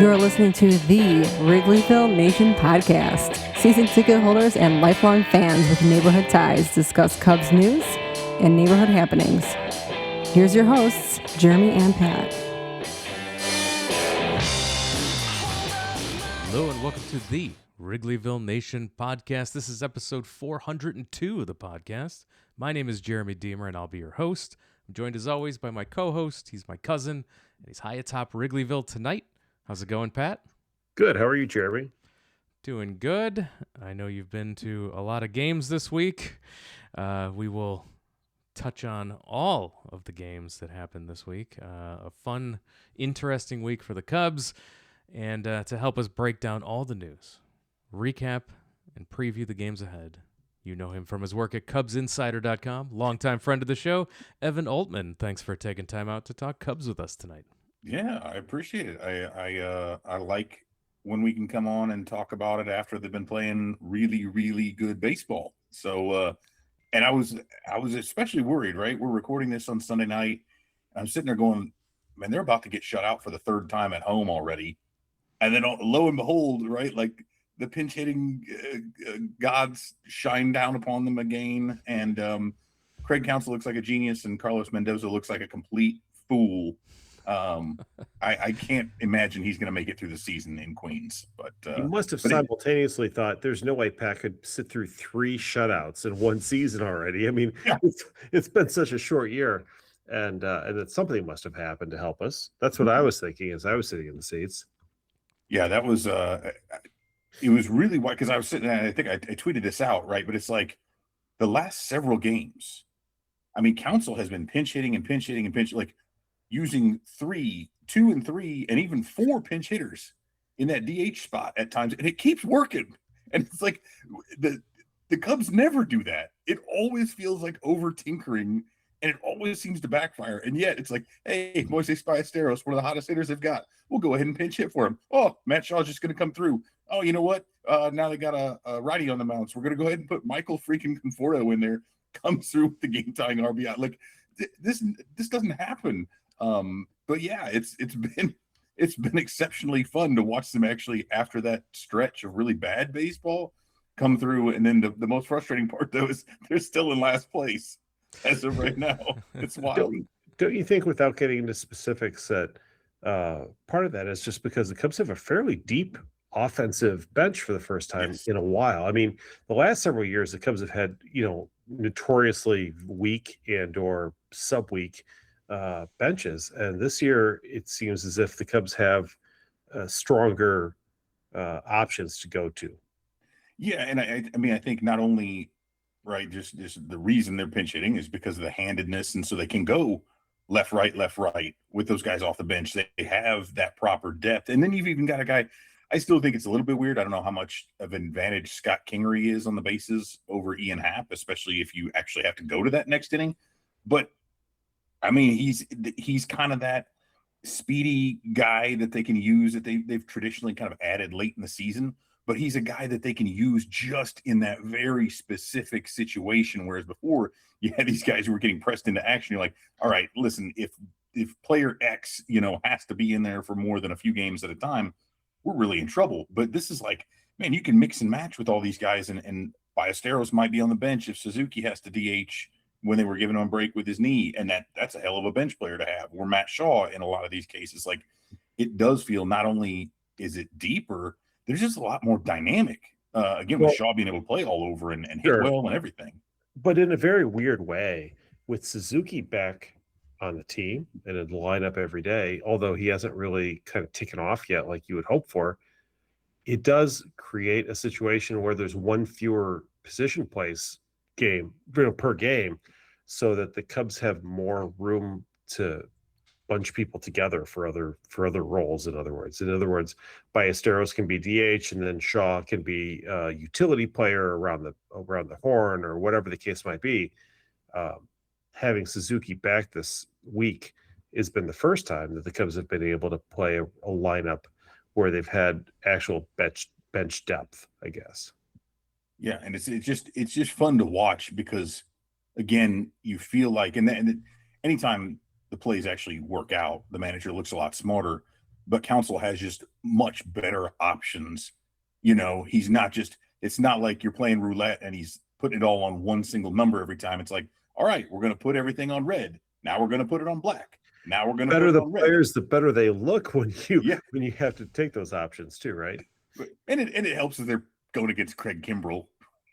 You're listening to the Wrigleyville Nation podcast. Season ticket holders and lifelong fans with neighborhood ties discuss Cubs news and neighborhood happenings. Here's your hosts, Jeremy and Pat. Hello and welcome to the Wrigleyville Nation podcast. This is episode 402 of the podcast. My name is Jeremy Deemer and I'll be your host. I'm joined as always by my co-host. He's my cousin and he's high atop Wrigleyville tonight. How's it going, Pat? Good. How are you, Jeremy? Doing good. I know you've been to a lot of games this week. We will touch on all of the games that happened this week. A fun, interesting week for the Cubs. And to help us break down all the news, recap, and preview the games ahead, you know him from his work at CubsInsider.com, longtime friend of the show, Evan Altman. Thanks for taking time out to talk Cubs with us tonight. Yeah, I appreciate it. I like when we can come on and talk about it after they've been playing really, really good baseball. So, and I was especially worried, right? We're recording this on Sunday night. I'm sitting there going, man, they're about to get shut out for the third time at home already. And then lo and behold, right, like the pinch hitting gods shine down upon them again. And Craig Counsell looks like a genius and Carlos Mendoza looks like a complete fool. I can't imagine he's going to make it through the season in Queens. But he must have simultaneously thought there's no way Pat could sit through 3 shutouts in one season already. I mean, yeah. It's been such a short year, and that something must have happened to help us. That's what I was thinking as I was sitting in the seats. Yeah, that was it was really why, because I was sitting there, I think I tweeted this out, right? But it's like the last several games. I mean, Counsell has been pinch hitting, like using 2 and 3 and even 4 pinch hitters in that DH spot at times, and it keeps working. And it's like the Cubs never do that. It always feels like over tinkering, and it always seems to backfire. And yet it's like, hey, Moises Ballesteros, one of the hottest hitters they've got. We'll go ahead and pinch hit for him. Oh, Matt Shaw's just going to come through. Oh, you know what? Now they got a righty on the mound, so we're going to go ahead and put Michael freaking Conforto in there. Comes through with the game-tying RBI. Like this doesn't happen. But yeah, it's been exceptionally fun to watch them actually after that stretch of really bad baseball come through. And then the most frustrating part though is they're still in last place as of right now. It's wild. Don't you think, without getting into specifics, that part of that is just because the Cubs have a fairly deep offensive bench for the first time in a while? I mean, the last several years the Cubs have had, notoriously weak and or sub-weak benches, and this year it seems as if the Cubs have stronger options to go to. Yeah, and I mean, I think not only just the reason they're pinch hitting is because of the handedness, and so they can go left right with those guys off the bench. They have that proper depth, and then you've even got a guy. I still think it's a little bit weird. I don't know how much of an advantage Scott Kingery is on the bases over Ian Happ, especially if you actually have to go to that next inning. But I mean, he's kind of that speedy guy that they can use, that they've traditionally kind of added late in the season. But he's a guy that they can use just in that very specific situation. Whereas before, you had these guys who were getting pressed into action. You're like, all right, listen, if player X, has to be in there for more than a few games at a time, we're really in trouble. But this is like, man, you can mix and match with all these guys, and Ballesteros might be on the bench if Suzuki has to DH when they were giving him a break with his knee, and that's a hell of a bench player to have. Or Matt Shaw in a lot of these cases. Like, it does feel, not only is it deeper, there's just a lot more dynamic. Again, with Shaw being able to play all over and hit well and everything. But in a very weird way, with Suzuki back on the team and in the lineup every day, although he hasn't really kind of taken off yet like you would hope for, it does create a situation where there's one fewer position place game per game, so that the Cubs have more room to bunch people together for other roles. In other words, Ballesteros can be DH, and then Shaw can be a utility player around the horn or whatever the case might be. Having Suzuki back this week has been the first time that the Cubs have been able to play a lineup where they've had actual bench depth, I guess. Yeah, and it's just fun to watch because, again, you feel like, and anytime the plays actually work out, the manager looks a lot smarter. but Counsell has just much better options. He's not just, it's not like you're playing roulette and he's putting it all on one single number every time. It's like, all right, we're going to put everything on red. Now we're going to put it on black. Now we're going to put it on red. Players, the better they look when you have to take those options too, right? And it helps that they're going against Craig Kimbrell,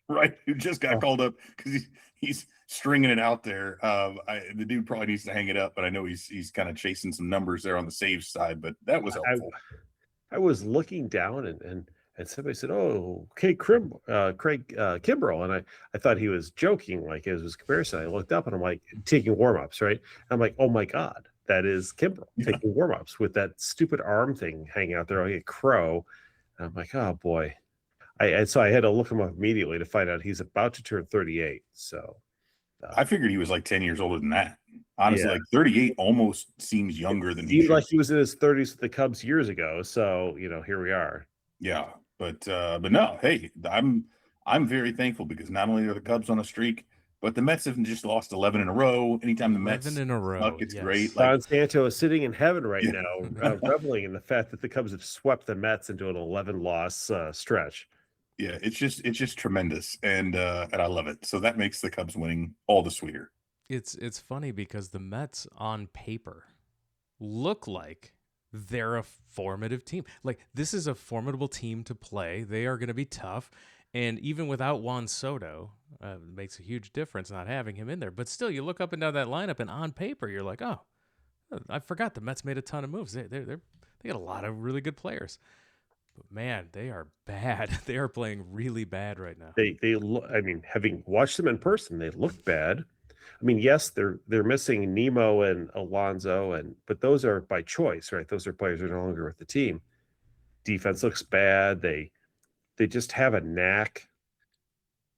right? Who just got called up because he's stringing it out there. The dude probably needs to hang it up, but I know he's kind of chasing some numbers there on the save side. But that was helpful. I was looking down and somebody said, "Oh, Craig Kimbrell," and I thought he was joking, like it was comparison. I looked up and I'm like, taking warm-ups, right? And I'm like, oh my god, that is Kimbrell taking warm-ups with that stupid arm thing hanging out there like a crow. And I'm like, oh boy. So I had to look him up immediately to find out he's about to turn 38. So I figured he was like 10 years older than that. Honestly, like 38 almost seems younger than he seemed like he was in his 30s with the Cubs years ago. So here we are. Yeah, but no, hey, I'm very thankful because not only are the Cubs on a streak, but the Mets have just lost 11 in a row. Anytime the Mets 11 in a row, it's great. Don Santo is sitting in heaven right now, reveling in the fact that the Cubs have swept the Mets into an 11-loss stretch. Yeah, it's just tremendous, and I love it. So that makes the Cubs winning all the sweeter. It's funny because the Mets on paper look like they're a formative team. Like, this is a formidable team to play. They are going to be tough. And even without Juan Soto, it makes a huge difference not having him in there. But still, you look up and down that lineup, and on paper, you're like, oh, I forgot the Mets made a ton of moves. They got a lot of really good players. But man, they are bad. They are playing really bad right now. They having watched them in person, they look bad. I mean, yes, they're missing Nemo and Alonso, but those are by choice, right? Those are players who are no longer with the team. Defense looks bad. They just have a knack,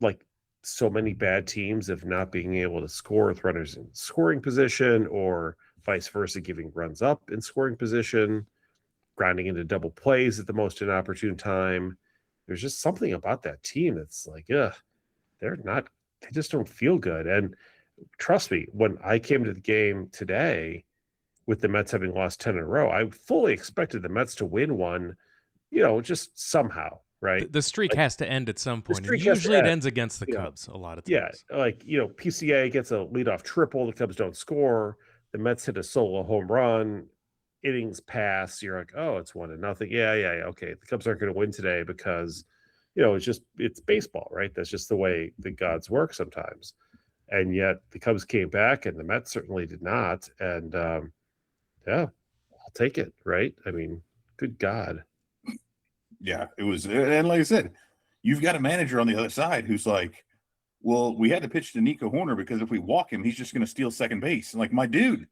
like so many bad teams, of not being able to score with runners in scoring position, or vice versa, giving runs up in scoring position, grounding into double plays at the most inopportune time. There's just something about that team that's like, they just don't feel good. And trust me, when I came to the game today with the Mets having lost 10 in a row, I fully expected the Mets to win one, just somehow, right? The streak has to end at some point. Usually it ends against the Cubs a lot of times. Yeah, PCA gets a leadoff triple, the Cubs don't score, the Mets hit a solo home run, innings pass, you're like, oh, it's 1-0. Yeah, okay. The Cubs aren't going to win today because, it's baseball, right? That's just the way the gods work sometimes. And yet the Cubs came back and the Mets certainly did not. And I'll take it, right? I mean, good God. Yeah, it was. And like I said, you've got a manager on the other side who's like, well, we had to pitch to Nico Hoerner because if we walk him, he's just going to steal second base. And like, my dude,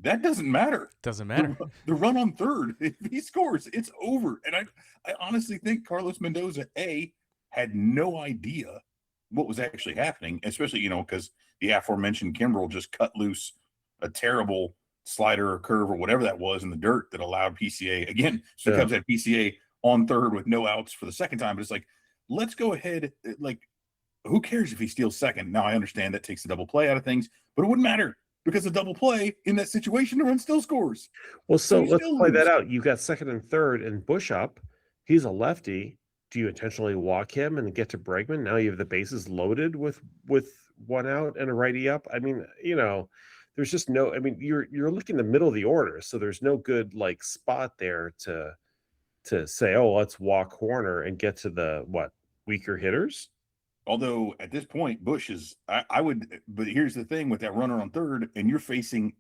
that doesn't matter. Doesn't matter. The run on third, if he scores, it's over. And I honestly think Carlos Mendoza, had no idea what was actually happening, especially, because the aforementioned Kimbrell just cut loose a terrible slider or curve or whatever that was in the dirt that allowed PCA. Again, so the Cubs had PCA on third with no outs for the second time. But it's like, let's go ahead. Like, who cares if he steals second? Now, I understand that takes the double play out of things, but it wouldn't matter because the double play in that situation, the run still scores. Well, so let's play that out. You've got second and third and Bush up. He's a lefty. Do you intentionally walk him and get to Bregman? Now you have the bases loaded with one out and a righty up. I mean, there's just no. I mean, you're looking in the middle of the order, so there's no good spot there to say, oh, let's walk Hoerner and get to the weaker hitters. Although at this point, Bush is, I would, but here's the thing with that runner on third, and you're facing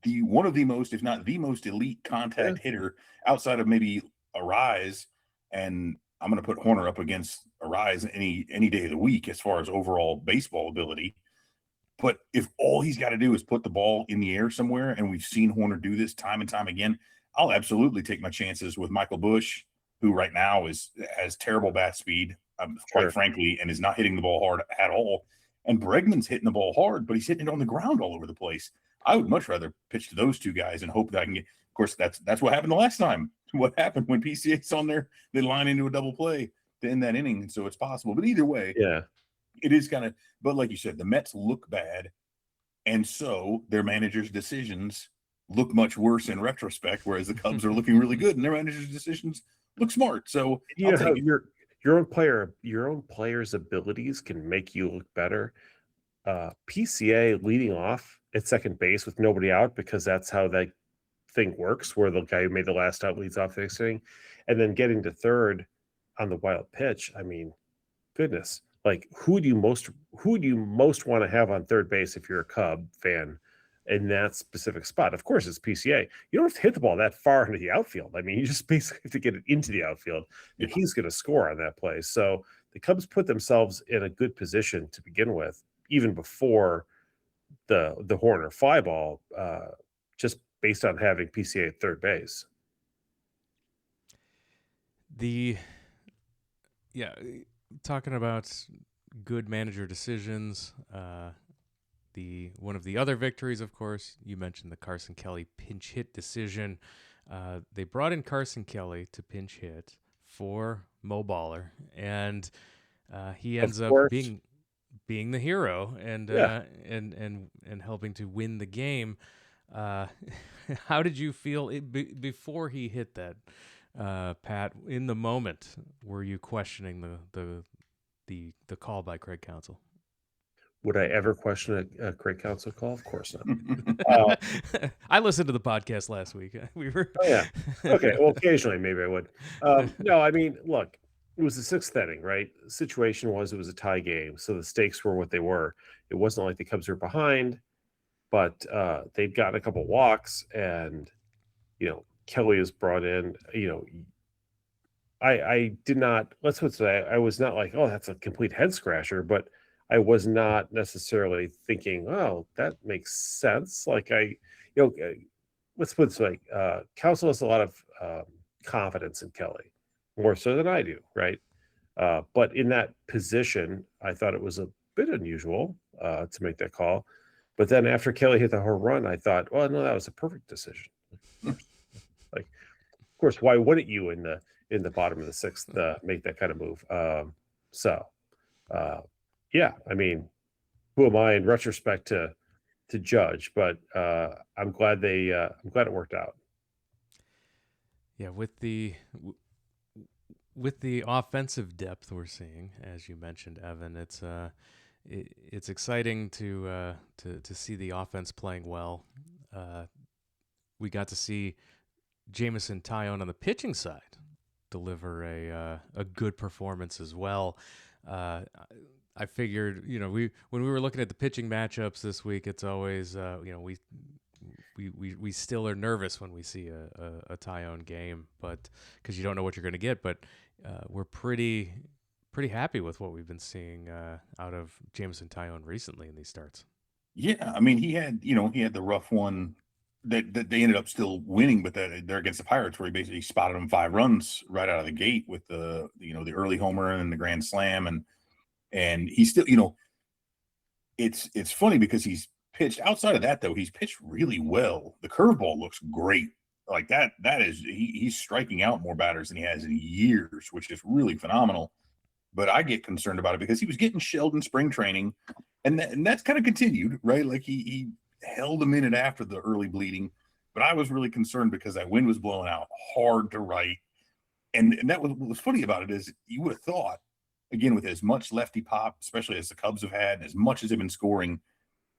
one of the most, if not the most elite contact hitter outside of maybe Arise, and I'm going to put Hoerner up against Arise any day of the week as far as overall baseball ability. But if all he's got to do is put the ball in the air somewhere, and we've seen Hoerner do this time and time again, I'll absolutely take my chances with Michael Bush, who right now has terrible bat speed, quite frankly, and is not hitting the ball hard at all. And Bregman's hitting the ball hard, but he's hitting it on the ground all over the place. I would much rather pitch to those two guys and hope that I can get. Of course, that's what happened the last time. What happened when PCA's on there? They line into a double play to end that inning, and so it's possible. But either way, it is kind of. But like you said, the Mets look bad, and so their manager's decisions look much worse in retrospect, whereas the Cubs are looking really good and their manager's decisions look smart. So You know how your own player's abilities can make you look better. PCA leading off at second base with nobody out, because that's how that thing works, where the guy who made the last out leads off the next inning, and then getting to third on the wild pitch. I mean, goodness, like who do you most want to have on third base if you're a Cub fan in that specific spot? Of course, it's PCA. You don't have to hit the ball that far into the outfield. I mean, you just basically have to get it into the outfield, and he's going to score on that play. So the Cubs put themselves in a good position to begin with, even before the Hoerner fly ball, just based on having PCA at third base. Talking about good manager decisions, one of the other victories, of course, you mentioned the Carson Kelly pinch hit decision. They brought in Carson Kelly to pinch hit for Mo Baller, and he ends up being the hero and helping to win the game. How did you feel before he hit that, Pat? In the moment, were you questioning the call by Craig Counsell? Would I ever question a Craig Counsell call? Of course not. I listened to the podcast last week. We were. Oh yeah. Okay. Well, occasionally maybe I would. No, I mean, look, it was the sixth inning, right? The situation was it was a tie game, so the stakes were what they were. It wasn't like the Cubs were behind, but they'd gotten a couple walks, and Kelly is brought in. I did not. Let's put it this way, I was not like, oh, that's a complete head scratcher, but I was not necessarily thinking, oh, that makes sense. Like let's put it this way, Counsell has a lot of confidence in Kelly, more so than I do, right? But in that position, I thought it was a bit unusual to make that call. But then after Kelly hit the home run, I thought, well, no, that was a perfect decision. Like, of course, why wouldn't you in the bottom of the sixth make that kind of move? Yeah, I mean, who am I in retrospect to judge? But I'm glad it worked out. Yeah, with the offensive depth we're seeing, as you mentioned, Evan, it's exciting to see the offense playing well. We got to see Jameson Taillon on the pitching side deliver a good performance as well. I figured, when we were looking at the pitching matchups this week, it's always, we still are nervous when we see a Taillon game, but because you don't know what you're going to get. But we're pretty happy with what we've been seeing out of Jameson Taillon recently in these starts. Yeah, I mean, he had the rough one that they ended up still winning, but they're against the Pirates, where he basically spotted them 5 runs right out of the gate with the early homer and the grand slam, and he's still, it's funny because he's pitched outside of that, though. He's pitched really well. The curveball looks great. Like that is, he's striking out more batters than he has in years, which is really phenomenal. But I get concerned about it because he was getting shelled in spring training, and that's kind of continued, right? Like he held a minute after the early bleeding, but I was really concerned because that wind was blowing out hard to right. And that was what was funny about it is you would have thought, again, with as much lefty pop, especially as the Cubs have had, and as much as they've been scoring,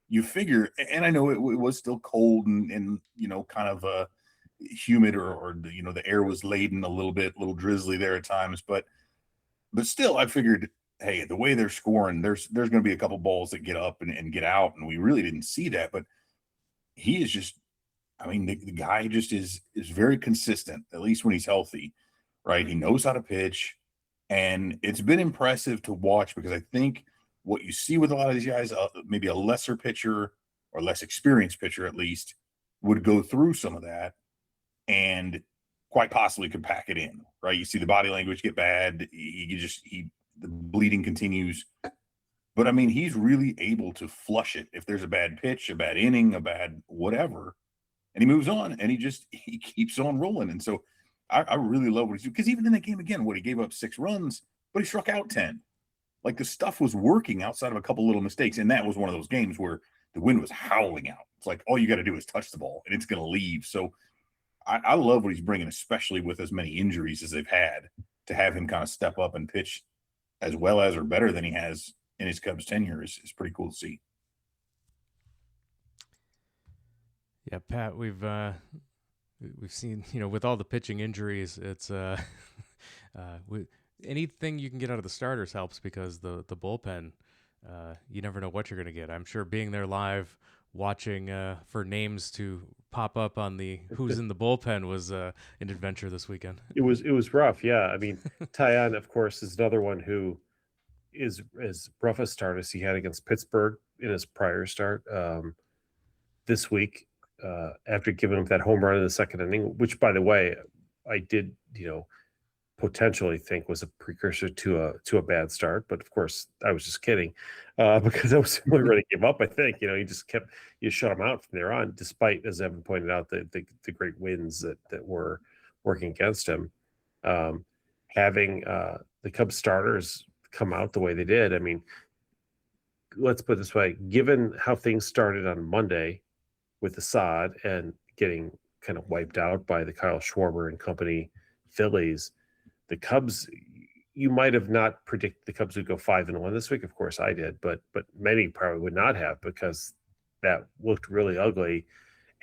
you figure, and I know it was still cold and kind of humid or the air was laden a little drizzly there at times, but still, I figured, hey, the way they're scoring, there's going to be a couple balls that get up and get out, and we really didn't see that. But he is just, I mean, the guy just is very consistent, at least when he's healthy, right? He knows how to pitch, and it's been impressive to watch because I think what you see with a lot of these guys, maybe a lesser pitcher or less experienced pitcher at least, would go through some of that and quite possibly could pack it in, right? You see the body language get bad. The bleeding continues. But I mean, he's really able to flush it if there's a bad pitch, a bad inning, a bad whatever, and he moves on and he keeps on rolling. And so I really love what he's doing, because even in that game again, he gave up 6 runs, but he struck out 10. Like, the stuff was working outside of a couple little mistakes, and that was one of those games where the wind was howling out. it's like all you got to do is touch the ball and it's going to leave. So I love what he's bringing, especially with as many injuries as they've had, to have him kind of step up and pitch as well as or better than he has in his Cubs tenure is pretty cool to see. Yeah, Pat, we've seen, with all the pitching injuries, it's anything you can get out of the starters helps, because the bullpen, you never know what you're going to get. I'm sure being there live, watching for names to pop up on the who's in the bullpen was an adventure this weekend. It was rough. Yeah. I mean, Tyon, of course, is another one who is as rough a start as he had against Pittsburgh in his prior start. This week, after giving him that home run in the second inning, which, by the way, I did, potentially think was a precursor to a bad start, but of course I was just kidding, because I was really ready to give up. I think you shut him out from there on, despite, as Evan pointed out, the great wins that were working against him. Having the Cubs starters come out the way they did, I mean, let's put it this way: given how things started on Monday with Assad and getting kind of wiped out by the Kyle Schwarber and company Phillies, the Cubs, you might have not predicted the Cubs would go 5-1 this week. Of course I did, but many probably would not have, because that looked really ugly.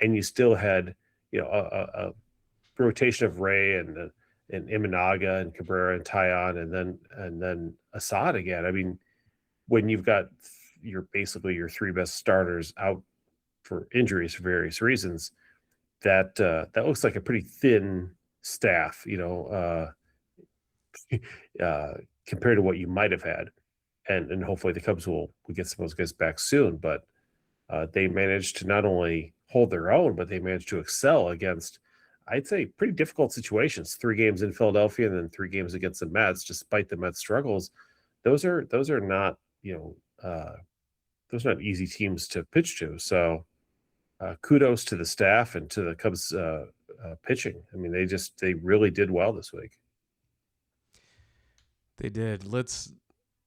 And you still had, a rotation of Ray and Imanaga and Cabrera and Tyon and then Assad again. I mean, when you've got your three best starters out for injuries for various reasons, that looks like a pretty thin staff, compared to what you might have had, and hopefully the Cubs will get some of those guys back soon. But they managed to not only hold their own, but they managed to excel against, I'd say, pretty difficult situations. 3 games in Philadelphia and then 3 games against the Mets, despite the Mets' struggles. Those are not those are not easy teams to pitch to. So kudos to the staff and to the Cubs pitching. I mean, they really did well this week. They did. Let's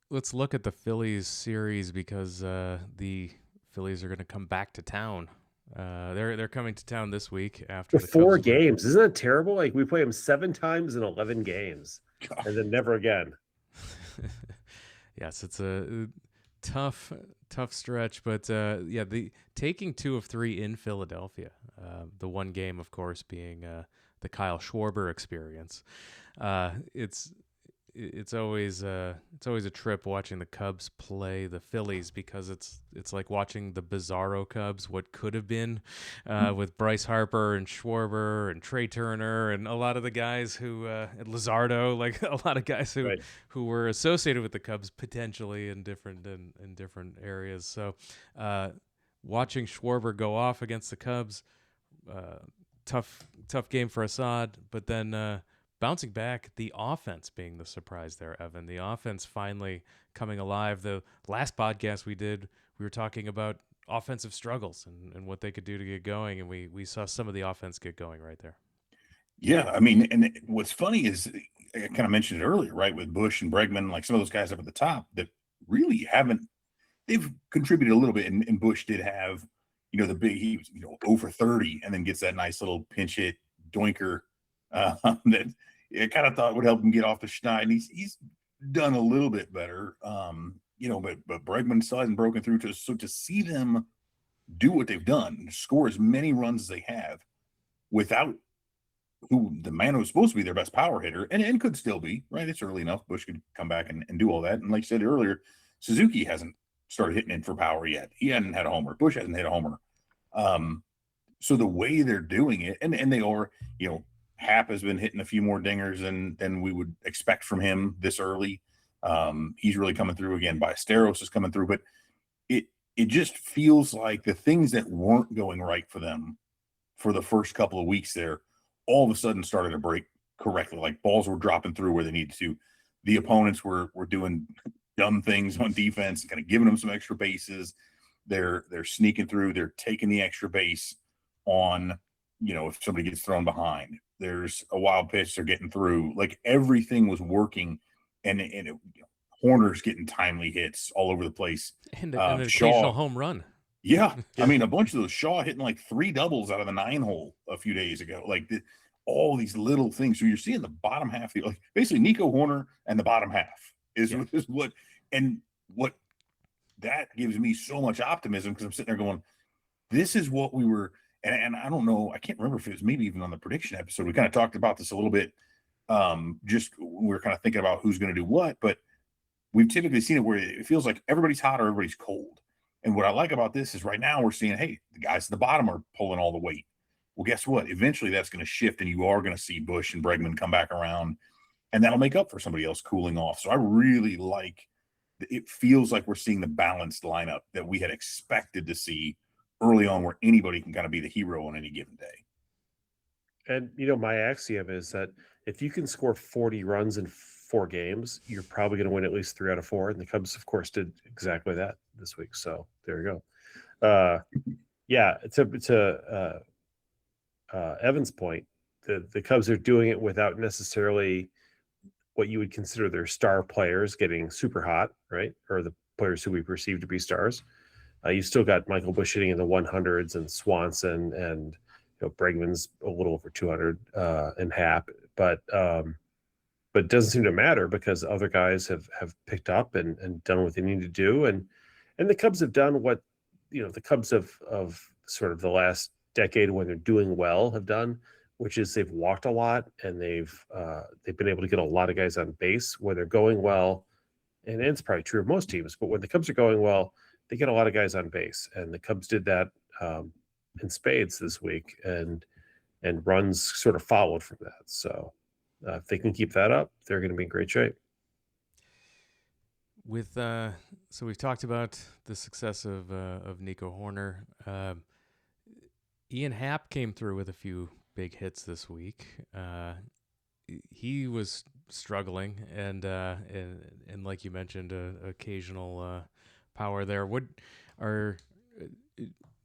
look at the Phillies series, because the Phillies are going to come back to town. They're coming to town this week after the 4 Cubs games. Isn't that terrible? Like, we play them 7 times in 11 games, and then never again. Yes, it's a tough stretch, but the taking 2 of 3 in Philadelphia. The one game, of course, being the Kyle Schwarber experience. It's always a trip watching the Cubs play the Phillies, because it's like watching the bizarro Cubs, what could have been, with Bryce Harper and Schwarber and Trey Turner and a lot of the guys who and Luzardo, like a lot of guys who were associated with the Cubs potentially in different areas. So watching Schwarber go off against the Cubs, tough game for Assad, but then bouncing back, the offense being the surprise there, Evan. The offense finally coming alive. The last podcast we did, we were talking about offensive struggles and what they could do to get going, and we saw some of the offense get going right there. Yeah, I mean, and what's funny is, I kind of mentioned it earlier, right, with Bush and Bregman, like some of those guys up at the top that really they've contributed a little bit, and Bush did have, he was 0 for 30 and then gets that nice little pinch hit doinker that I kind of thought would help him get off the schneid. He's done a little bit better, but Bregman still hasn't broken through. So to see them do what they've done, score as many runs as they have without the man who's supposed to be their best power hitter, and could still be, right? It's early enough. Bush could come back and do all that. And like I said earlier, Suzuki hasn't started hitting in for power yet. He hadn't had a homer. Bush hasn't hit a homer. So the way they're doing it, and they are, Happ has been hitting a few more dingers than we would expect from him this early. He's really coming through again. Ballesteros is coming through, but it just feels like the things that weren't going right for them for the first couple of weeks there, all of a sudden started to break correctly. Like balls were dropping through where they needed to. The opponents were doing dumb things on defense and kind of giving them some extra bases. They're sneaking through. They're taking the extra base on, if somebody gets thrown behind. There's a wild pitch, they're getting through. Like everything was working, and Hoerner's getting timely hits all over the place. And an occasional home run. Yeah. I mean, a bunch of those Shaw hitting like 3 doubles out of the 9-hole a few days ago. Like all these little things. So you're seeing the bottom half, like basically Nico Hoerner and the bottom half is what that gives me so much optimism, because I'm sitting there going, this is what we were. And I don't know, I can't remember if it was maybe even on the prediction episode. We kind of talked about this a little bit. Just we were kind of thinking about who's going to do what, but we've typically seen it where it feels like everybody's hot or everybody's cold. And what I like about this is right now we're seeing, hey, the guys at the bottom are pulling all the weight. Well, guess what? Eventually that's going to shift, and you are going to see Bush and Bregman come back around, and that'll make up for somebody else cooling off. So I really like, it feels like we're seeing the balanced lineup that we had expected to see early on, where anybody can kind of be the hero on any given day. And, my axiom is that if you can score 40 runs in 4 games, you're probably going to win at least 3 out of 4. And the Cubs, of course, did exactly that this week. So there you go. To Evan's point, the Cubs are doing it without necessarily what you would consider their star players getting super hot, right? Or the players who we perceive to be stars. You still got Michael Bush hitting in the 100s, and Swanson, and Bregman's a little over 200 and Happ, but it doesn't seem to matter because other guys have picked up and done what they need to do, and the Cubs have done what the Cubs of sort of the last decade, when they're doing well, have done, which is they've walked a lot, and they've been able to get a lot of guys on base when they're going well, and it's probably true of most teams, but when the Cubs are going well, they get a lot of guys on base, and the Cubs did that in spades this week, and runs sort of followed from that. So if they can keep that up, they're going to be in great shape. So we've talked about the success of Nico Hoerner. Ian Happ came through with a few big hits this week. He was struggling, and like you mentioned, occasional power there. What are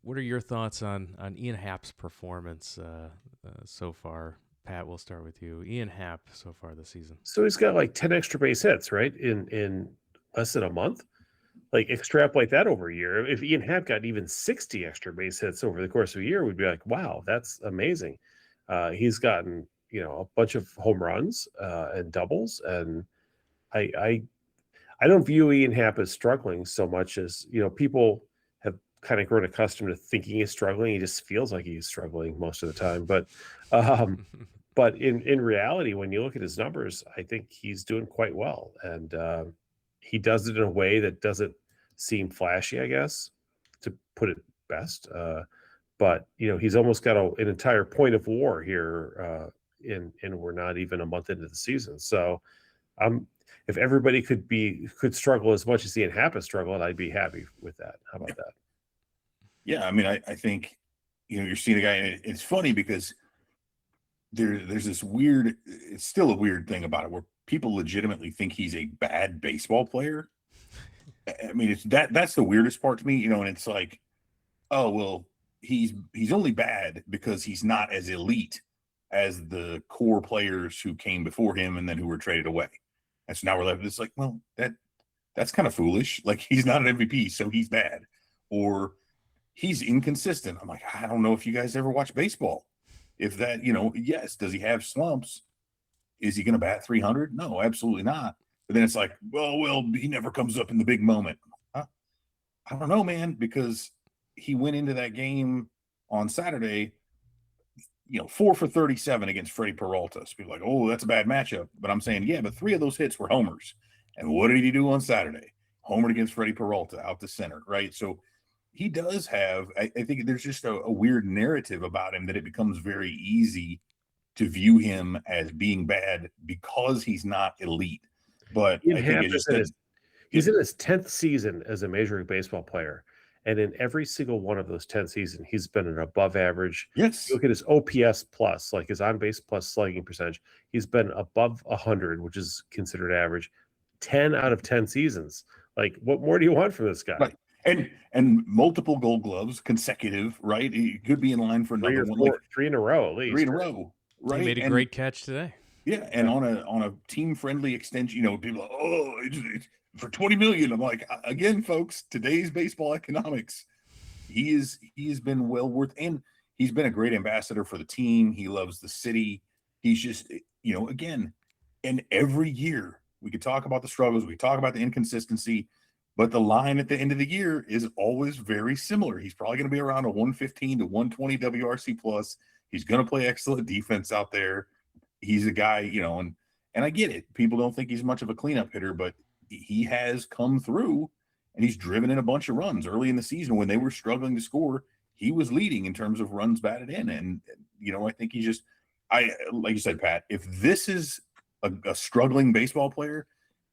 your thoughts on Ian Happ's performance so far? Pat, we'll start with you. Ian Happ so far this season. So he's got like 10 extra base hits, right? In less than a month. Like, extrapolate that over a year. If Ian Happ got even 60 extra base hits over the course of a year, we'd be like, wow, that's amazing. He's gotten, a bunch of home runs and doubles. And I don't view Ian Happ as struggling so much as, people have kind of grown accustomed to thinking he's struggling. He just feels like he's struggling most of the time. But in reality, when you look at his numbers, I think he's doing quite well. And he does it in a way that doesn't seem flashy, I guess, to put it best. But, he's almost got an entire point of war here, and we're not even a month into the season. So if everybody could struggle as much as Ian Happ has struggled, I'd be happy with that. How about that? Yeah, I mean, I think, you're seeing a guy, and it's funny because there's this weird, it's still a weird thing about it, where people legitimately think he's a bad baseball player. I mean, that's the weirdest part to me, and it's like, oh, well, he's only bad because he's not as elite as the core players who came before him and then who were traded away. And so now we're left, it's like, well, that's kind of foolish. Like, he's not an MVP, so he's bad. Or he's inconsistent. I'm like, I don't know if you guys ever watch baseball. If that, yes, does he have slumps? Is he going to bat 300? No, absolutely not. But then it's like, well, he never comes up in the big moment. I don't know, man, because he went into that game on Saturday, 4 for 37 against Freddie Peralta. So people are like, oh, that's a bad matchup. But I'm saying, yeah, but 3 of those hits were homers. And what did he do on Saturday? Homered against Freddie Peralta out to center, right? So he does have, I think there's just a weird narrative about him that it becomes very easy to view him as being bad because he's not elite. But I think he's in his 10th season as a Major League Baseball player. And in every single one of those 10 seasons, he's been an above average. Yes. You look at his OPS plus, like his on-base plus slugging percentage. He's been above 100, which is considered average, 10 out of 10 seasons. Like, what more do you want from this guy? Right. And multiple Gold Gloves consecutive, right? He could be in line for another one. 3 in a row, at least. 3 in a row, right? He made a great catch today. Yeah, and on a team-friendly extension, people are like, oh, it's for $20 million. I'm like, again, folks, today's baseball economics, he has been well worth, and he's been a great ambassador for the team. He loves the city. He's just, again, and every year we could talk about the struggles, we talk about the inconsistency, but the line at the end of the year is always very similar. He's probably going to be around a 115 to 120 WRC plus. He's going to play excellent defense out there. He's a guy, and I get it. People don't think he's much of a cleanup hitter, but he has come through and he's driven in a bunch of runs early in the season when they were struggling to score. He was leading in terms of runs batted in. And, I think he's just, like you said, Pat, if this is a struggling baseball player,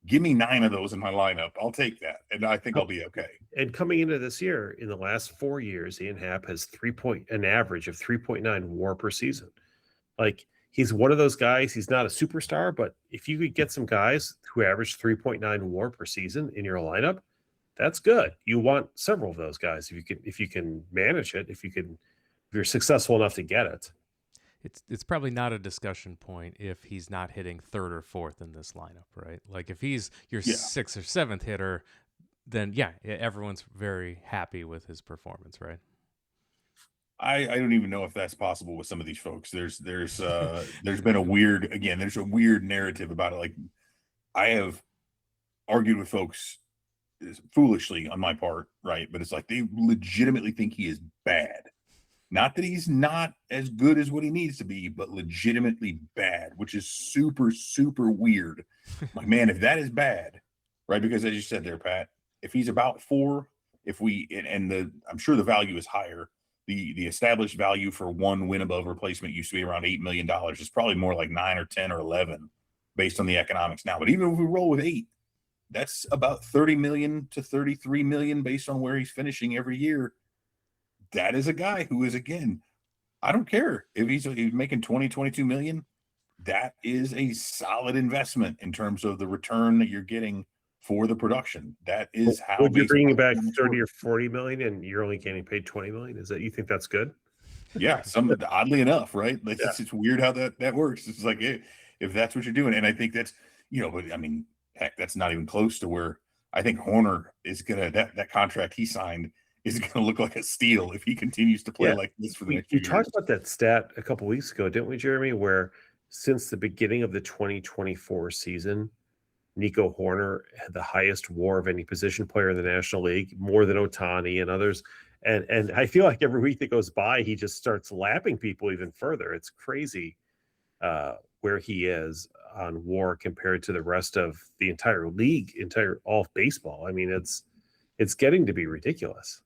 give me 9 of those in my lineup. I'll take that. And I think I'll be okay. And coming into this year, in the last 4 years, Ian Happ has an average of 3.9 WAR per season. Like, he's one of those guys. He's not a superstar, but if you could get some guys who average 3.9 WAR per season in your lineup, that's good. You want several of those guys if you can manage it, if you're successful enough to get it. It's probably not a discussion point if he's not hitting 3rd or 4th in this lineup, right? Like if he's your 6th or 7th hitter, then everyone's very happy with his performance, right? I don't even know if that's possible with some of these folks. There's been a weird narrative about it. Like, I have argued with folks foolishly on my part, right? But it's like they legitimately think he is bad. Not that he's not as good as what he needs to be, but legitimately bad, which is super, super weird. Like, man, if that is bad, right? Because as you said there, Pat, if he's about 4, I'm sure the value is higher. The established value for one win above replacement used to be around $8 million. It's probably more like 9 or 10 or 11 based on the economics now. But even if we roll with 8, that's about 30 million to 33 million based on where he's finishing every year. That is a guy who is, again, I don't care if he's making 20, 22 million. That is a solid investment in terms of the return that you're getting for the production. That is how. Would you bring back 30 or 40 million and you're only getting paid 20 million? Is that, you think that's good? Yeah, oddly enough, right? Like, it's weird how that works. It's like, if that's what you're doing, and I think that's, but I mean, heck, that's not even close to where I think Hoerner is gonna, that contract he signed is going to look like a steal if he continues to play like this for the next few years. We talked about that stat a couple weeks ago, didn't we, Jeremy? Where since the beginning of the 2024 season, Nico Hoerner had the highest WAR of any position player in the National League, more than Ohtani and others. And I feel like every week that goes by, he just starts lapping people even further. It's crazy where he is on WAR compared to the rest of the entire league, all of baseball. I mean, it's getting to be ridiculous.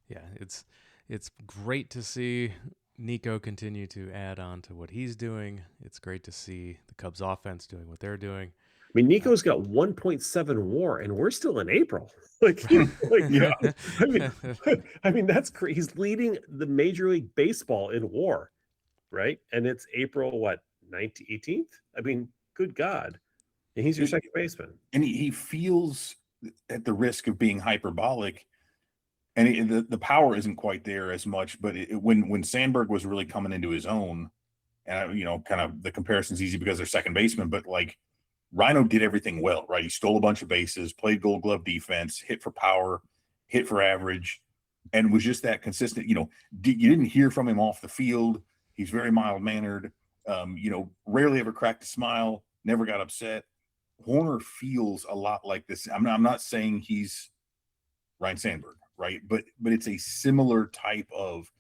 Yeah, it's great to see Nico continue to add on to what he's doing. It's great to see the Cubs offense doing what they're doing. I mean, Nico's got 1.7 WAR, and we're still in April. I mean, that's crazy. He's leading the Major League Baseball in WAR, right? And it's April 18th. I mean, good God, and he's your second baseman, and he feels, at the risk of being hyperbolic, and the power isn't quite there as much. But when Sandberg was really coming into his own, and kind of the comparison's easy because they're second baseman, but like, Rhino did everything well, right? He stole a bunch of bases, played Gold Glove defense, hit for power, hit for average, and was just that consistent. You didn't hear from him off the field. He's very mild-mannered, rarely ever cracked a smile, never got upset. Hoerner feels a lot like this. I'm not saying he's Ryan Sandberg, right? But it's a similar type of,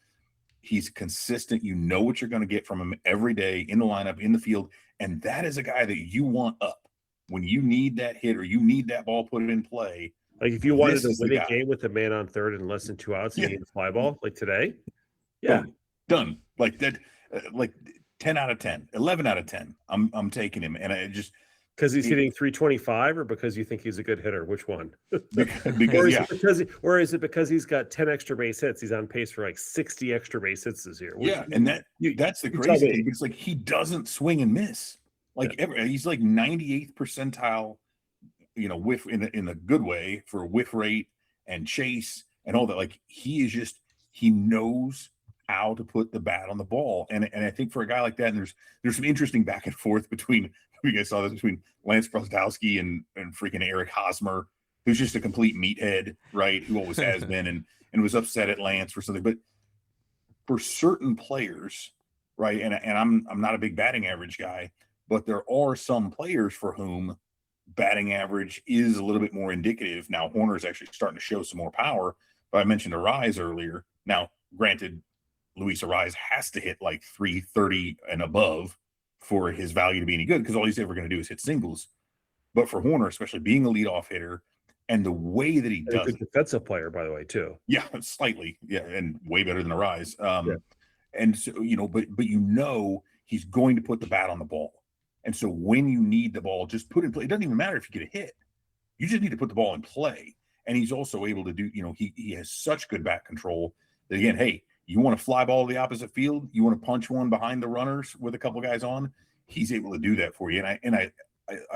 he's consistent. You know what you're going to get from him every day in the lineup, in the field. And that is a guy that you want up when you need that hit or you need that ball put in play. Like, if you wanted to win a game with a man on third and less than 2 outs, you need a fly ball like today. Yeah. Done. Like that, like 10 out of 10, 11 out of 10. I'm taking him. And I just, because he's hitting 325, or because you think he's a good hitter? Which one? Or is it because he's got 10 extra base hits? He's on pace for like 60 extra base hits this year. And that's the crazy thing. It's like, he doesn't swing and miss. Like, he's like 98th percentile, whiff in a good way for whiff rate and chase and all that. Like, he knows how to put the bat on the ball. And I think for a guy like that, and there's some interesting back and forth between, you guys saw this, between Lance Prostowski and freaking Eric Hosmer, who's just a complete meathead, right? Who always has been. And and was upset at Lance for something. But for certain players, right, and I'm not a big batting average guy, but there are some players for whom batting average is a little bit more indicative. Now, Hoerner is actually starting to show some more power, but I mentioned Arise earlier. Now, granted, Luis Arise has to hit like 330 and above for his value to be any good, because all he's ever going to do is hit singles. But for Hoerner, especially being a leadoff hitter and the way that he And a does good defensive player, by the way, too. yeah, slightly, yeah, and way better than Arise. And so, but he's going to put the bat on the ball. And so when you need the ball, just put it in play. It doesn't even matter if you get a hit. You just need to put the ball in play. And he's also able to do, he has such good bat control that, again, hey, you want to fly ball to the opposite field, you want to punch one behind the runners with a couple guys on, he's able to do that for you. And I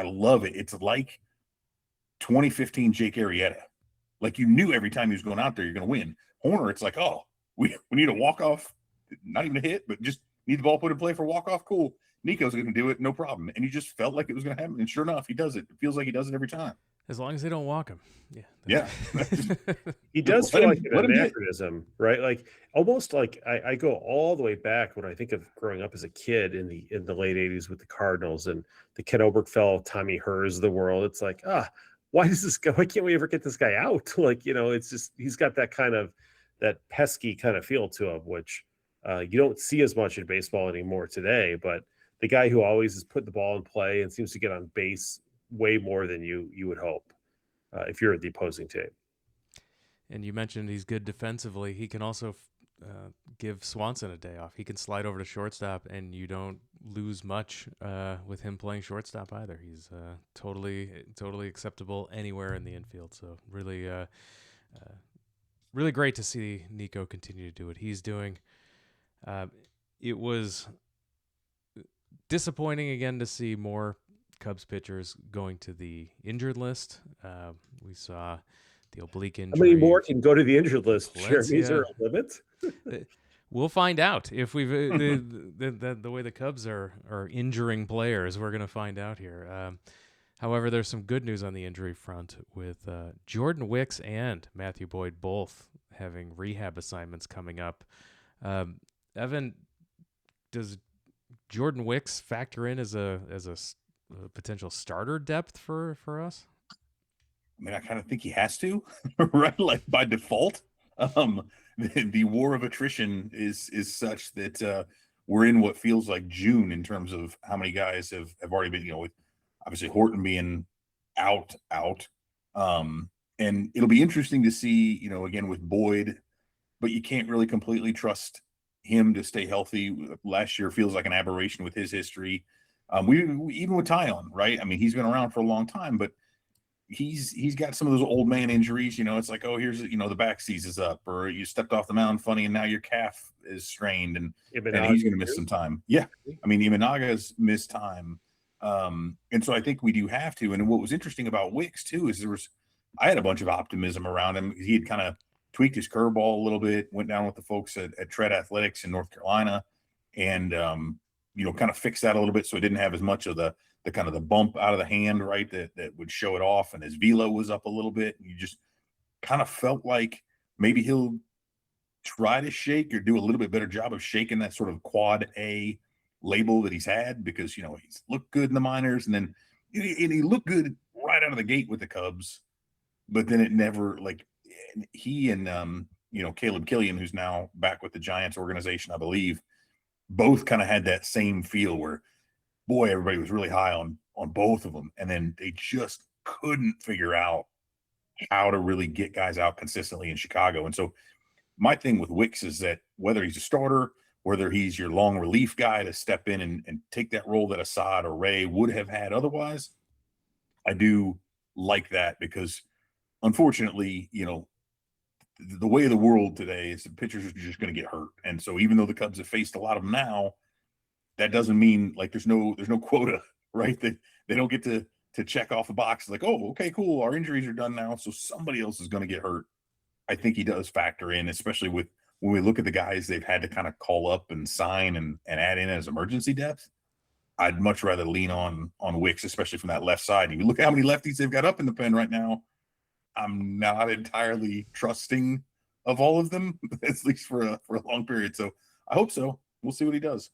love it. It's like 2015 Jake Arrieta. Like, you knew every time he was going out there, you're going to win. Hoerner, it's like, oh, we need a walk-off, not even a hit, but just need the ball put in play for walk-off. Cool. Nico's going to do it, no problem. And you just felt like it was going to happen. And sure enough, he does it. It feels like he does it every time. As long as they don't walk him. Yeah. He does feel like an anachronism, right? Like, almost like I go all the way back when I think of growing up as a kid in the late 80s with the Cardinals and the Ken Oberkfell, Tommy Hers of the world. It's like, why can't we ever get this guy out? Like, it's just, he's got that kind of, that pesky kind of feel to him, which you don't see as much in baseball anymore today. But the guy who always is putting the ball in play and seems to get on base way more than you would hope if you're the opposing team. And you mentioned he's good defensively. He can also give Swanson a day off. He can slide over to shortstop, and you don't lose much with him playing shortstop either. He's totally acceptable anywhere in the infield. So really, really great to see Nico continue to do what he's doing. It was disappointing again to see more Cubs pitchers going to the injured list. We saw the oblique injury. How many more can go to the injured list? Valencia. Is there a limit? We'll find out if we've the way the Cubs are injuring players. We're going to find out here. However, there's some good news on the injury front with Jordan Wicks and Matthew Boyd both having rehab assignments coming up. Evan, does Jordan Wicks factor in as a potential starter depth for us? I mean, I kind of think he has to, right? Like, by default. The war of attrition is such that we're in what feels like June in terms of how many guys have already been, with obviously Horton being out. And it'll be interesting to see, again with Boyd, but you can't really completely trust him to stay healthy. Last year feels like an aberration with his history. We even with Tyon, right? I mean, he's been around for a long time, but he's got some of those old man injuries. It's like, oh, here's the back seizes up, or you stepped off the mound funny and now your calf is strained, and he's going to miss some time. Yeah, I mean, Imanaga's missed time, and so I think we do have to. And what was interesting about Wicks too is I had a bunch of optimism around him. He had kind of tweaked his curveball a little bit, went down with the folks at Tread Athletics in North Carolina, and kind of fixed that a little bit so it didn't have as much of the kind of the bump out of the hand, right, that would show it off, and his velo was up a little bit. And you just kind of felt like maybe he'll try to shake or do a little bit better job of shaking that sort of quad A label that he's had, because he's looked good in the minors, and then he looked good right out of the gate with the Cubs, but then it never, like, he and Caleb Killian, who's now back with the Giants organization, I believe, both kind of had that same feel where, boy, everybody was really high on both of them, and then they just couldn't figure out how to really get guys out consistently in Chicago. And so my thing with Wicks is that whether he's a starter, whether he's your long relief guy to step in and take that role that Assad or Ray would have had otherwise, I do like that, because unfortunately, the way of the world today is the pitchers are just going to get hurt. And so even though the Cubs have faced a lot of them now, that doesn't mean like there's no quota, right? That they don't get to check off a box like, oh, okay, cool, our injuries are done now, so somebody else is going to get hurt. I think he does factor in, especially when we look at the guys they've had to kind of call up and sign and add in as emergency depth. I'd much rather lean on Wicks, especially from that left side. And you look at how many lefties they've got up in the pen right now. I'm not entirely trusting of all of them, at least for a long period. So I hope so. We'll see what he does.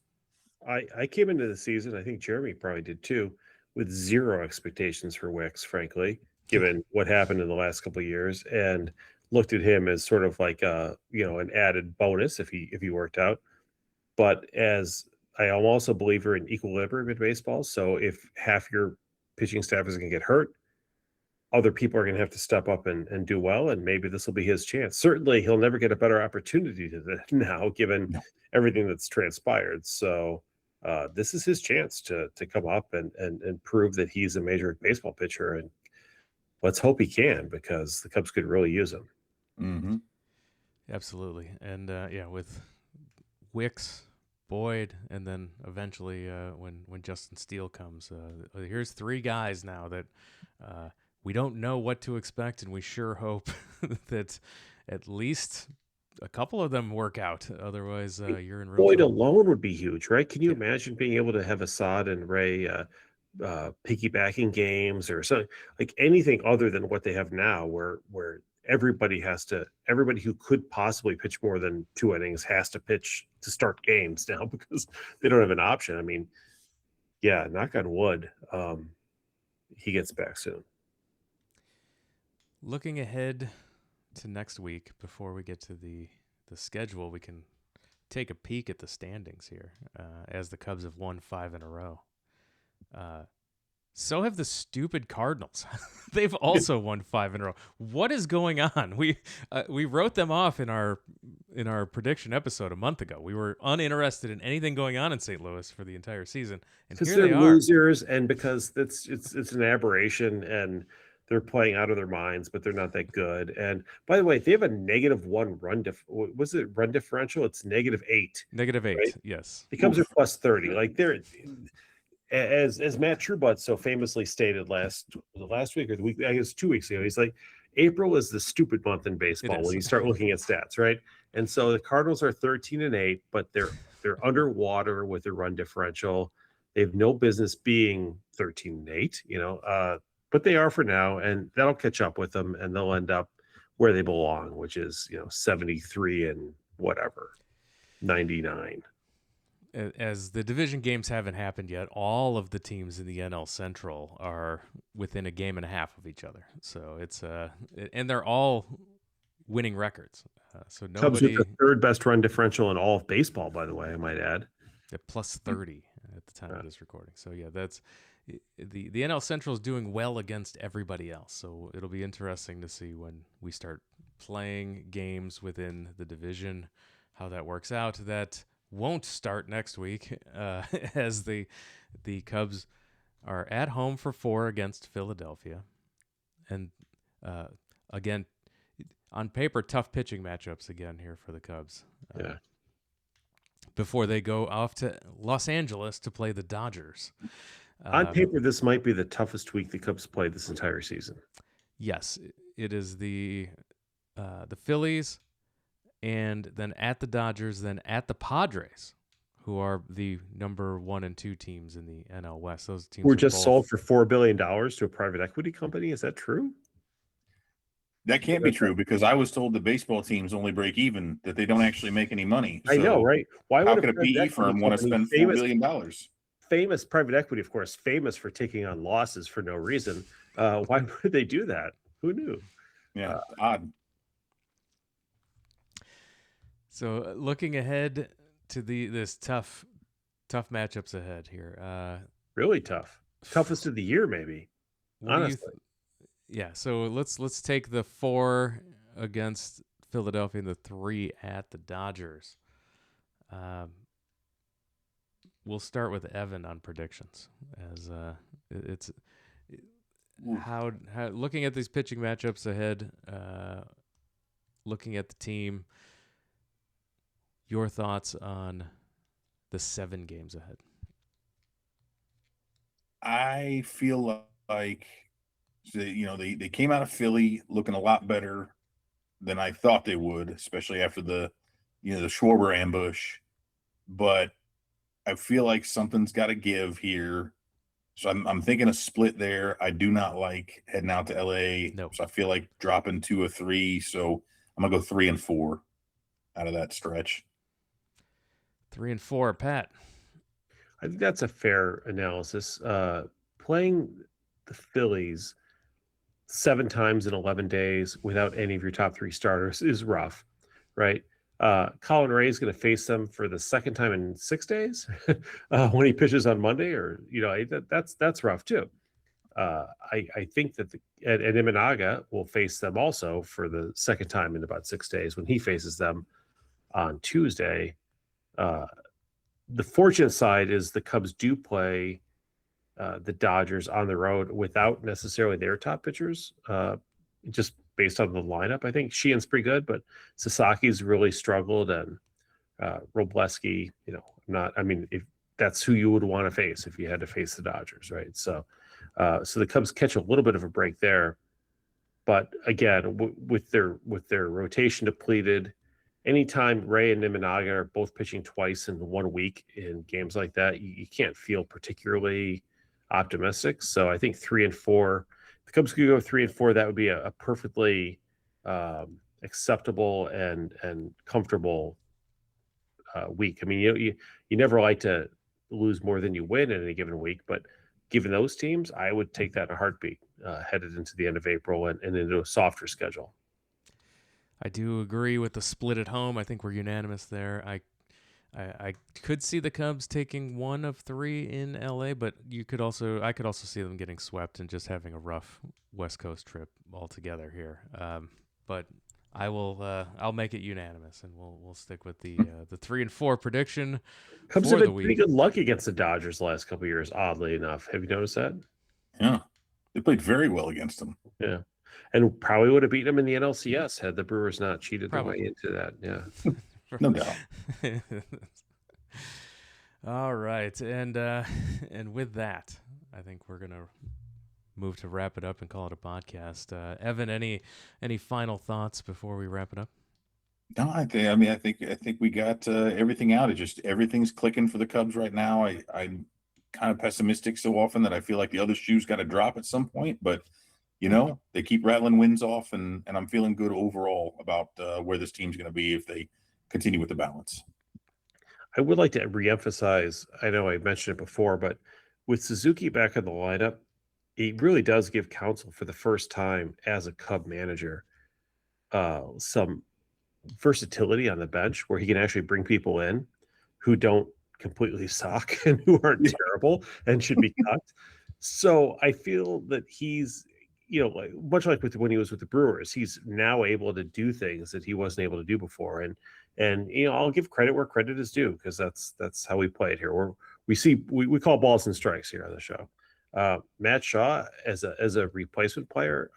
I came into the season, I think Jeremy probably did too, with zero expectations for Wicks, frankly, given what happened in the last couple of years, and looked at him as sort of like an added bonus if he worked out. But as I am also a believer in equilibrium in baseball, so if half your pitching staff is going to get hurt, other people are going to have to step up and do well, and maybe this will be his chance. Certainly, he'll never get a better opportunity to that now, given everything that's transpired. So this is his chance to come up and prove that he's a Major League Baseball pitcher, and let's hope he can, because the Cubs could really use him. Mm-hmm. Absolutely, and with Wicks, Boyd, and then eventually when Justin Steele comes, here's three guys now that we don't know what to expect, and we sure hope that at least a couple of them work out. Otherwise, you're in real Boyd trouble. alone would be huge, right? Can you imagine being able to have Assad and Ray piggybacking games or something, like anything other than what they have now, where everybody who could possibly pitch more than 2 innings has to pitch to start games now because they don't have an option. I mean, yeah, knock on wood, he gets back soon. Looking ahead to next week, before we get to the schedule, we can take a peek at the standings here, as the Cubs have won 5 in a row. So have the stupid Cardinals. They've also won 5 in a row. What is going on? We wrote them off in our prediction episode a month ago. We were uninterested in anything going on in St. Louis for the entire season, and here they're they are. Losers, and because it's an aberration, and they're playing out of their minds, but they're not that good. And by the way, they have a -1 run run differential? It's -8. -8, right? yes. The Cubs are +30. Like they're, as Matt Truebut so famously stated last week or the week, I guess 2 weeks ago, he's like, April is the stupid month in baseball when you start looking at stats, right? And so the Cardinals are 13-8, but they're underwater with their run differential. They have no business being 13-8, but they are for now, and that'll catch up with them, and they'll end up where they belong, which is 73 and whatever, 99. As the division games haven't happened yet, all of the teams in the NL Central are within a game and a half of each other. So it's and they're all winning records. So nobody. Cubs with the third best run differential in all of baseball, by the way, I might add. At +30 at the time of this recording. So yeah, that's the NL Central is doing well against everybody else. So it'll be interesting to see when we start playing games within the division, how that works out. That won't start next week, as the Cubs are at home for 4 against Philadelphia. And again, on paper, tough pitching matchups again here for the Cubs. Before they go off to Los Angeles to play the Dodgers. On paper, this might be the toughest week the Cubs played this entire season. Yes, it is the Phillies, and then at the Dodgers, then at the Padres, who are the number 1 and 2 teams in the NL West. Those teams were just sold for $4 billion to a private equity company. Is that true? That can't be true, because I was told the baseball teams only break even, that they don't actually make any money. I know, right? Why would a PE firm want to spend $4 billion? Famous private equity, of course, famous for taking on losses for no reason. Why would they do that? Who knew? Yeah, odd. So looking ahead to this tough matchups ahead here. Really tough. Toughest of the year, maybe. Honestly. Yeah, so let's take the 4 against Philadelphia and the 3 at the Dodgers. We'll start with Evan on predictions, as how looking at these pitching matchups ahead, looking at the team. Your thoughts on the 7 games ahead? I feel like they came out of Philly looking a lot better than I thought they would, especially after the Schwarber ambush. But I feel like something's got to give here. So I'm thinking a split there. I do not like heading out to LA. Nope. So I feel like dropping 2 or 3. So I'm gonna go 3-4 out of that stretch. 3-4, Pat. I think that's a fair analysis. Playing the Phillies 7 times in 11 days without any of your top 3 starters is rough, right? Colin Ray is going to face them for the second time in 6 days when he pitches on Monday, or that's rough too. I think that and Imanaga will face them also for the second time in about 6 days when he faces them on Tuesday. The fortunate side is the Cubs do play the Dodgers on the road without necessarily their top pitchers, just based on the lineup. I think Sheehan's pretty good, but Sasaki's really struggled, and Robleski, if that's who you would want to face if you had to face the Dodgers, right? So the Cubs catch a little bit of a break there, but again, with their rotation depleted, anytime Ray and Imanaga are both pitching twice in 1 week in games like that, you can't feel particularly optimistic. So I think 3-4, the Cubs could go 3-4. That would be a perfectly acceptable and comfortable week. I mean, you never like to lose more than you win in any given week, but given those teams, I would take that in a heartbeat headed into the end of April and into a softer schedule. I do agree with the split at home. I think we're unanimous there. I could see the Cubs taking 1 of 3 in LA, but I could also see them getting swept and just having a rough West Coast trip altogether here. But I'll make it unanimous, and we'll stick with the 3-4 prediction. Cubs for have the had week. pretty good luck against the Dodgers the last couple of years, oddly enough. Have you noticed that? Yeah, they played very well against them. Yeah. And probably would have beaten them in the NLCS had the Brewers not cheated their way Probably. into that. Yeah. No doubt. All right, and with that, I think we're gonna move to wrap it up and call it a podcast. Evan, any final thoughts before we wrap it up? No, I think we got everything out. It just everything's clicking for the Cubs right now. I'm kind of pessimistic so often that I feel like the other shoe's got to drop at some point, but they keep rattling wins off, and I'm feeling good overall about where this team's going to be if they continue with the balance. I would like to reemphasize, I know I mentioned it before, but with Suzuki back in the lineup, it really does give Counsell for the first time as a Cub manager some versatility on the bench where he can actually bring people in who don't completely suck and who aren't terrible and should be cut. So I feel that he's, much like when he was with the Brewers, he's now able to do things that he wasn't able to do before. And I'll give credit where credit is due, because that's how we play it here. We call balls and strikes here on the show. Matt Shaw as a replacement player,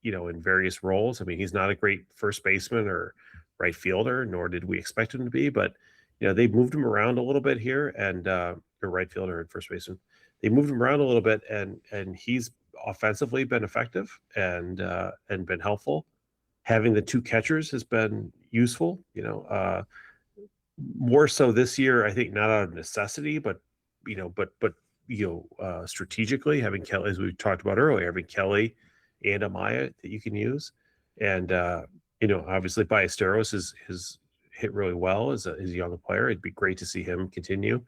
in various roles. I mean, he's not a great first baseman or right fielder, nor did we expect him to be, but they moved him around a little bit here, and or right fielder and first baseman. They moved him around a little bit, and he's offensively been effective and been helpful. Having the 2 catchers has been useful, more so this year, I think, not out of necessity, but strategically, having Kelly, as we talked about earlier, having Kelly and Amaya that you can use. And, obviously Ballesteros has hit really well as a young player. It'd be great to see him continue.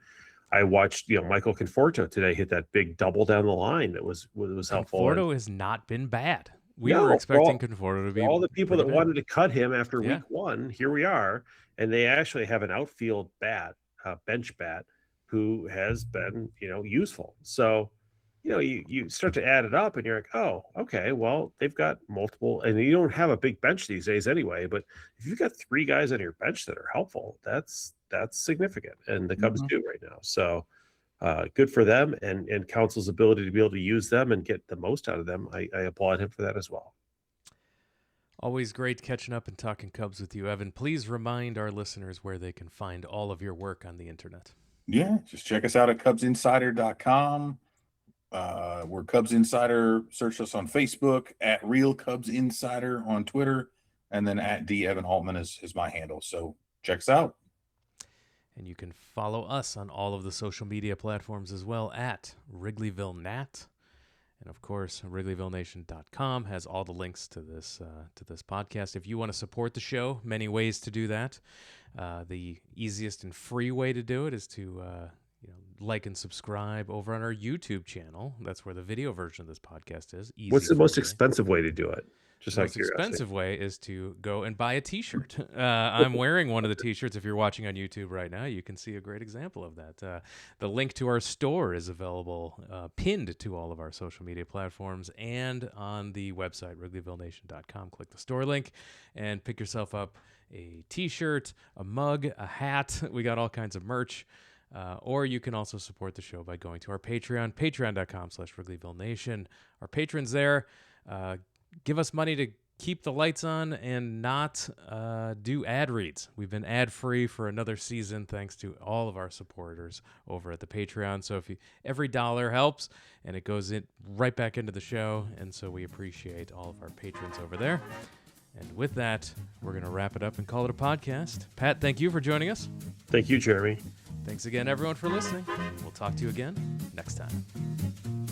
I watched, Michael Conforto today hit that big double down the line that was helpful. Conforto has not been bad. We were expecting Conforto to be all the people that bad. wanted to cut him after week 1. Here we are, and they actually have an outfield bench bat, who has been useful. So you start to add it up, and you're like, oh, okay, well, they've got multiple, and you don't have a big bench these days anyway. But if you've got 3 guys on your bench that are helpful, that's significant, and the Cubs do right now. So good for them, and Counsell's ability to be able to use them and get the most out of them. I applaud him for that as well. Always great catching up and talking Cubs with you, Evan. Please remind our listeners where they can find all of your work on the internet. Yeah, just check us out at CubsInsider.com. We're Cubs Insider. Search us on Facebook, at Real Cubs Insider on Twitter, and then at D Evan Altman is my handle. So check us out. And you can follow us on all of the social media platforms as well, at Wrigleyville Nat. And of course, WrigleyvilleNation.com has all the links to this podcast. If you want to support the show, many ways to do that. The easiest and free way to do it is to like and subscribe over on our YouTube channel. That's where the video version of this podcast is. Easy. What's the most expensive way to do it? Just the out most of curiosity. expensive way is to go and buy a T-shirt. I'm wearing one of the T-shirts. If you're watching on YouTube right now, you can see a great example of that. The link to our store is available, pinned to all of our social media platforms and on the website, WrigleyvilleNation.com. Click the store link and pick yourself up a T-shirt, a mug, a hat. We got all kinds of merch. Or you can also support the show by going to our Patreon, patreon.com/WrigleyvilleNation. Our patrons there give us money to keep the lights on and not do ad reads. We've been ad-free for another season thanks to all of our supporters over at the Patreon. So every dollar helps, and it goes right back into the show, and so we appreciate all of our patrons over there. And with that, we're going to wrap it up and call it a podcast. Pat, thank you for joining us. Thank you, Jeremy. Thanks again, everyone, for listening. We'll talk to you again next time.